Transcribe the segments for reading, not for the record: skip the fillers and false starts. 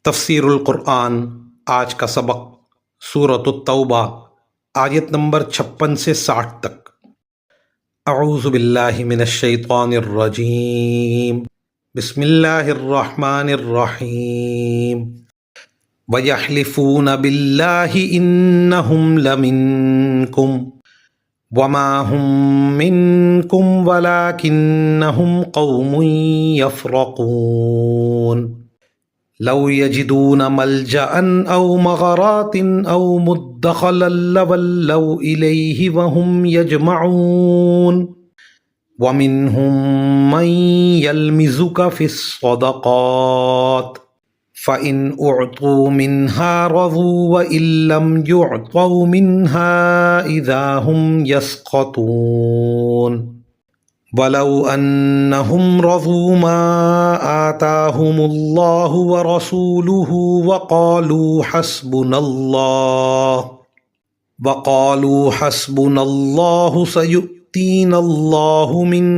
تفسیر القرآن آج کا سبق سورۃ التوبہ آیت نمبر 56 سے 60 تک۔ اعوذ باللہ من الشیطان الرجیم، بسم اللہ الرحمن الرحیم۔ وَيَحْلِفُونَ بِاللَّهِ إِنَّهُمْ لَمِنكُمْ وَمَا هُمْ مِنكُمْ وَلَكِنَّهُمْ قَوْمٌ يَفْرَقُونَ۔ لو يجدون ملجأ أو مغارات أو مدخلا لولوا إليه وهم يجمعون ومنهم من يلمزك في الصدقات فإن أعطوا منها رضوا وإن لم يعطوا منها إذا هم يسخطون وَلَوْ أَنَّهُمْ رَضُوا مَا آتَاهُمُ اللَّهُ وَرَسُولُهُ وَقَالُوا حَسْبُنَا اللَّهُ سَيُؤْتِينَا اللَّهُ مِنْ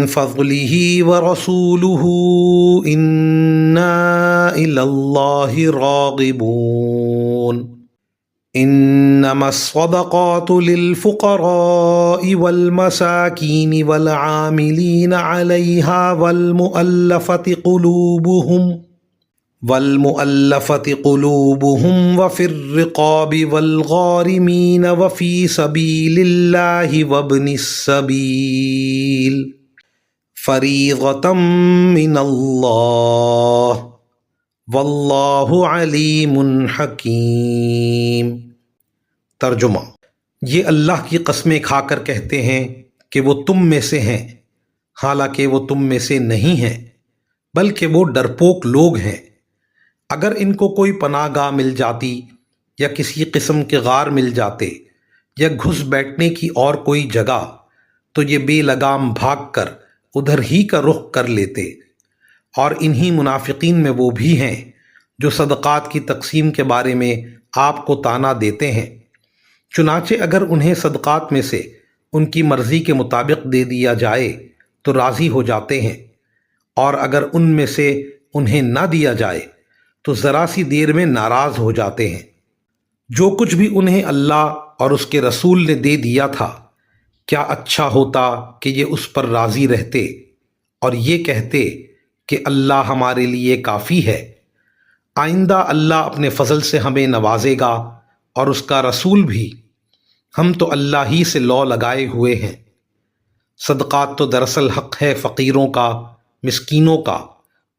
فَضْلِهِ وَرَسُولُهُ إِنَّا إِلَى اللَّهِ رَاغِبُونَ۔ انما الصدقات للفقراء والمساكين والعاملين عليها والمؤلفة قلوبهم وفي الرقاب والغارمين وفي سبيل الله وابن السبيل فريضة من الله واللہ علیم حکیم۔ ترجمہ: یہ اللہ کی قسمیں کھا کر کہتے ہیں کہ وہ تم میں سے ہیں، حالانکہ وہ تم میں سے نہیں ہیں، بلکہ وہ ڈرپوک لوگ ہیں۔ اگر ان کو کوئی پناہ گاہ مل جاتی یا کسی قسم کے غار مل جاتے یا گھس بیٹھنے کی اور کوئی جگہ، تو یہ بے لگام بھاگ کر ادھر ہی کا رخ کر لیتے۔ اور انہی منافقین میں وہ بھی ہیں جو صدقات کی تقسیم کے بارے میں آپ کو طعنہ دیتے ہیں۔ چنانچہ اگر انہیں صدقات میں سے ان کی مرضی کے مطابق دے دیا جائے تو راضی ہو جاتے ہیں، اور اگر ان میں سے انہیں نہ دیا جائے تو ذرا سی دیر میں ناراض ہو جاتے ہیں۔ جو کچھ بھی انہیں اللہ اور اس کے رسول نے دے دیا تھا، کیا اچھا ہوتا کہ یہ اس پر راضی رہتے اور یہ کہتے کہ اللہ ہمارے لیے کافی ہے۔ آئندہ اللہ اپنے فضل سے ہمیں نوازے گا اور اس کا رسول بھی، ہم تو اللہ ہی سے لو لگائے ہوئے ہیں۔ صدقات تو دراصل حق ہے فقیروں کا، مسکینوں کا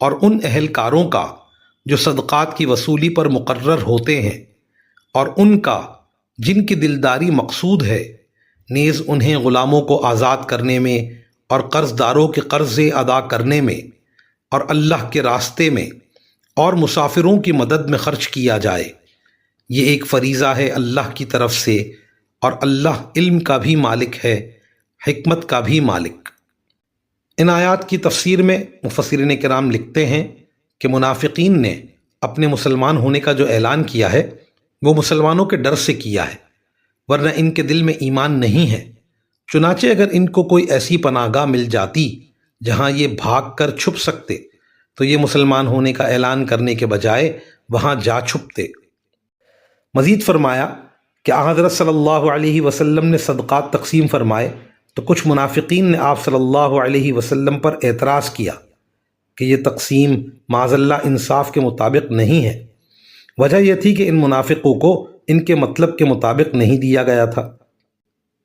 اور ان اہلکاروں کا جو صدقات کی وصولی پر مقرر ہوتے ہیں، اور ان کا جن کی دلداری مقصود ہے، نیز انہیں غلاموں کو آزاد کرنے میں اور قرض داروں کے قرضے ادا کرنے میں اور اللہ کے راستے میں اور مسافروں کی مدد میں خرچ کیا جائے۔ یہ ایک فریضہ ہے اللہ کی طرف سے، اور اللہ علم کا بھی مالک ہے، حکمت کا بھی مالک۔ ان آیات کی تفسیر میں مفسرین کرام لکھتے ہیں کہ منافقین نے اپنے مسلمان ہونے کا جو اعلان کیا ہے وہ مسلمانوں کے ڈر سے کیا ہے، ورنہ ان کے دل میں ایمان نہیں ہے۔ چنانچہ اگر ان کو کوئی ایسی پناہ گاہ مل جاتی جہاں یہ بھاگ کر چھپ سکتے تو یہ مسلمان ہونے کا اعلان کرنے کے بجائے وہاں جا چھپتے۔ مزید فرمایا کہ حضرت صلی اللہ علیہ وسلم نے صدقات تقسیم فرمائے تو کچھ منافقین نے آپ صلی اللہ علیہ وسلم پر اعتراض کیا کہ یہ تقسیم معاذ اللہ انصاف کے مطابق نہیں ہے۔ وجہ یہ تھی کہ ان منافقوں کو ان کے مطلب کے مطابق نہیں دیا گیا تھا۔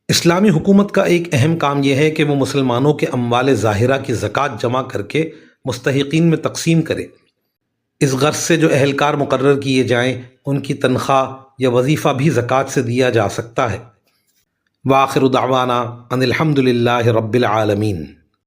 اسلامی حکومت کا ایک اہم کام یہ ہے کہ وہ مسلمانوں کے اموال ظاہرہ کی زکوٰۃ جمع کر کے مستحقین میں تقسیم کرے۔ اس غرض سے جو اہلکار مقرر کیے جائیں ان کی تنخواہ یا وظیفہ بھی زکوٰۃ سے دیا جا سکتا ہے۔ وآخر دعوانا ان الحمد للہ رب العالمین۔